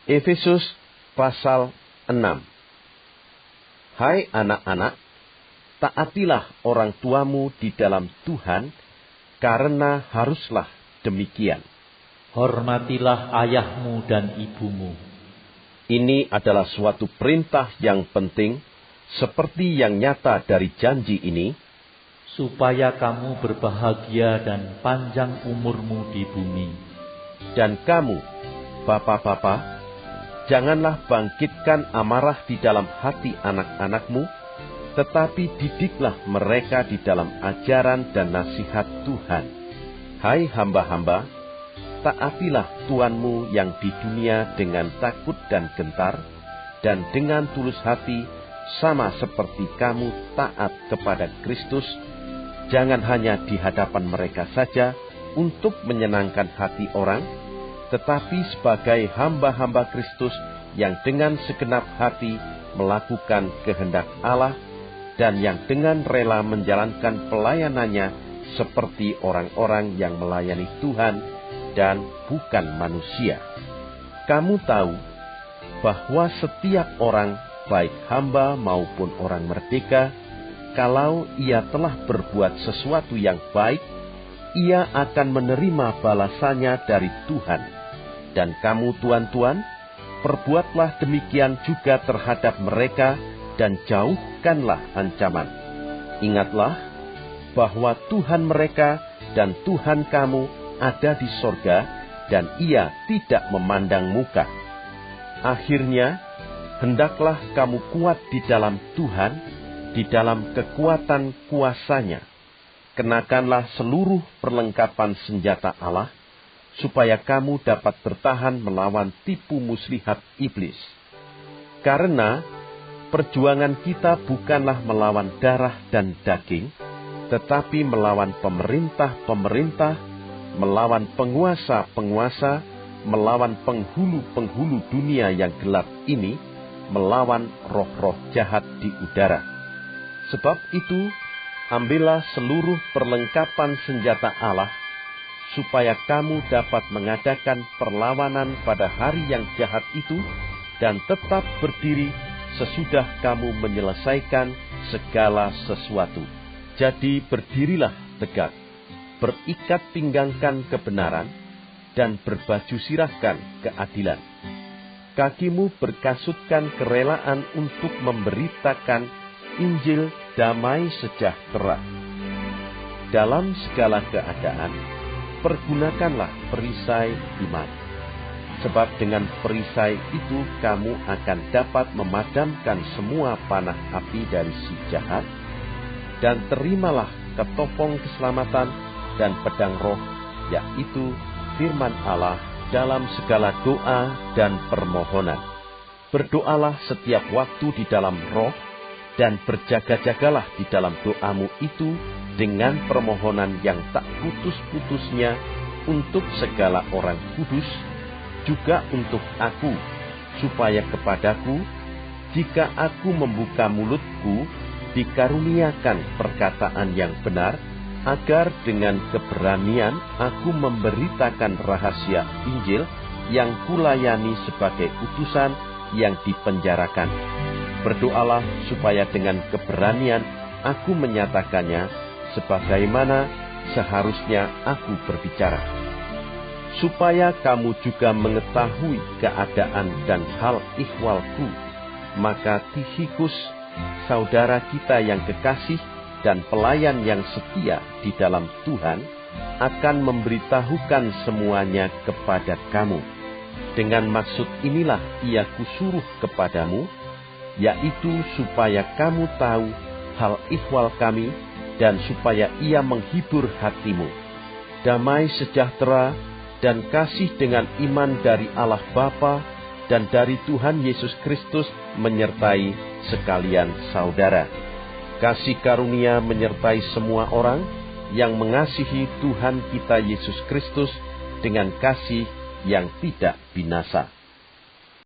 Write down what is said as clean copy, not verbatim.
Efesus pasal 6. Hai anak-anak, taatilah orang tuamu di dalam Tuhan, karena haruslah demikian. Hormatilah ayahmu dan ibumu. Ini adalah suatu perintah yang penting, seperti yang nyata dari janji ini, supaya kamu berbahagia dan panjang umurmu di bumi. Dan kamu, bapak-bapak, janganlah bangkitkan amarah di dalam hati anak-anakmu, tetapi didiklah mereka di dalam ajaran dan nasihat Tuhan. Hai hamba-hamba, taatilah Tuanmu yang di dunia dengan takut dan gentar, dan dengan tulus hati, sama seperti kamu taat kepada Kristus, jangan hanya di hadapan mereka saja untuk menyenangkan hati orang, tetapi sebagai hamba-hamba Kristus yang dengan segenap hati melakukan kehendak Allah dan yang dengan rela menjalankan pelayanannya seperti orang-orang yang melayani Tuhan dan bukan manusia. Kamu tahu bahwa setiap orang, baik hamba maupun orang merdeka, kalau ia telah berbuat sesuatu yang baik, ia akan menerima balasannya dari Tuhan. Dan kamu tuan-tuan, perbuatlah demikian juga terhadap mereka dan jauhkanlah ancaman. Ingatlah bahwa Tuhan mereka dan Tuhan kamu ada di sorga, dan ia tidak memandang muka. Akhirnya, hendaklah kamu kuat di dalam Tuhan, di dalam kekuatan kuasa-Nya. Kenakanlah seluruh perlengkapan senjata Allah, supaya kamu dapat bertahan melawan tipu muslihat iblis. Karena perjuangan kita bukanlah melawan darah dan daging, tetapi melawan pemerintah-pemerintah, melawan penguasa-penguasa, melawan penghulu-penghulu dunia yang gelap ini, melawan roh-roh jahat di udara. Sebab itu, ambillah seluruh perlengkapan senjata Allah, supaya kamu dapat mengadakan perlawanan pada hari yang jahat itu, dan tetap berdiri sesudah kamu menyelesaikan segala sesuatu. Jadi berdirilah tegak, berikat pinggangkan kebenaran, dan berbaju sirahkan keadilan. Kakimu berkasutkan kerelaan untuk memberitakan Injil damai sejahtera. Dalam segala keadaan, pergunakanlah perisai iman. Sebab dengan perisai itu kamu akan dapat memadamkan semua panah api dari si jahat, dan terimalah ketopong keselamatan dan pedang roh, yaitu firman Allah, dalam segala doa dan permohonan. Berdoalah setiap waktu di dalam roh, dan berjaga-jagalah di dalam doamu itu dengan permohonan yang tak putus-putusnya untuk segala orang kudus, juga untuk aku, supaya kepadaku, jika aku membuka mulutku, dikaruniakan perkataan yang benar, agar dengan keberanian aku memberitakan rahasia Injil yang kulayani sebagai utusan yang dipenjarakan. Berdoalah supaya dengan keberanian aku menyatakannya sebagaimana seharusnya aku berbicara. Supaya kamu juga mengetahui keadaan dan hal ihwalku, maka Tikhikus, saudara kita yang kekasih dan pelayan yang setia di dalam Tuhan, akan memberitahukan semuanya kepada kamu. Dengan maksud inilah ia kusuruh kepadamu, yaitu supaya kamu tahu hal ihwal kami, dan supaya ia menghibur hatimu. Damai sejahtera dan kasih dengan iman dari Allah Bapa dan dari Tuhan Yesus Kristus menyertai sekalian saudara. Kasih karunia menyertai semua orang yang mengasihi Tuhan kita Yesus Kristus dengan kasih yang tidak binasa.